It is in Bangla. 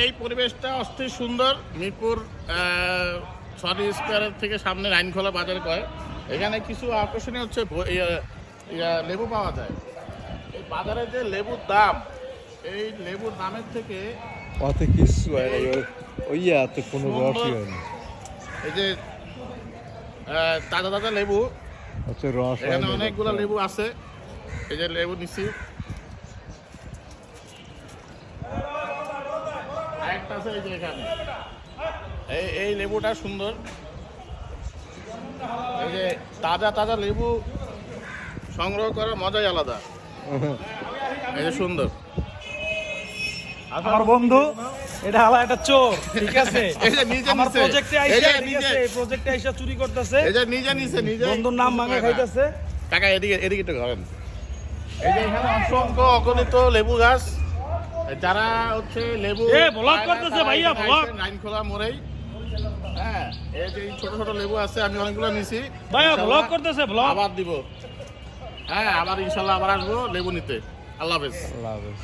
এই পরিবেশটা অস্থির সুন্দর। মিরপুর সরি স্কোয়ারের থেকে সামনে আইনখোলা বাজার কয়, এখানে কিছু আকর্ষণীয় হচ্ছে লেবু পাওয়া যায়। এই বাজারে যে লেবুর দাম, এই লেবুর দামের থেকে অত কিছু হয় না, ওই এত কোনো রসই হয় না। এই যে তাজা তাজা লেবু, আচ্ছা রস এখানে অনেকগুলো লেবু আছে। এই যে লেবু নিচ্ছি, আরেকটা আছে এই যে এখানে। এই লেবুটা সুন্দর। এই যে তাজা তাজা লেবু সংগ্রহ করার মজাই আলাদা। এই যে সুন্দর। আমার বন্ধু এটা হালা একটা চোর, ঠিক আছে? এই যে নিজে আমার নিছে, প্রজেক্টে এই আইসা, যে ঠিক নিজে, আছে, এই প্রজেক্টে আইসা চুরি করতেছে। এই যে নিজে নিছে, নিজে বন্ধুর নাম ভাঙা খাইতেছে। টাকা এদিকে এদিকে একটু ধরেন। এই যে এখানে অসংখ্য অগণিত লেবু গাছ। যারা হচ্ছে লেবু ব্লগ করতেছে ভাইয়া, ব্লগ। আইনখোলা মোড়েই। হ্যাঁ, এই যে ছোট ছোট লেবু আছে, আমি অনেকগুলো নিছি। ভাইয়া ব্লগ ইনশাআল্লাহ করতেছে, ব্লগ। আবার দিব। হ্যাঁ, আবার ইনশাল্লাহ আবার আসবো লেবু নিতে। আল্লাহ হাফেজ। আল্লাহ হাফেজ।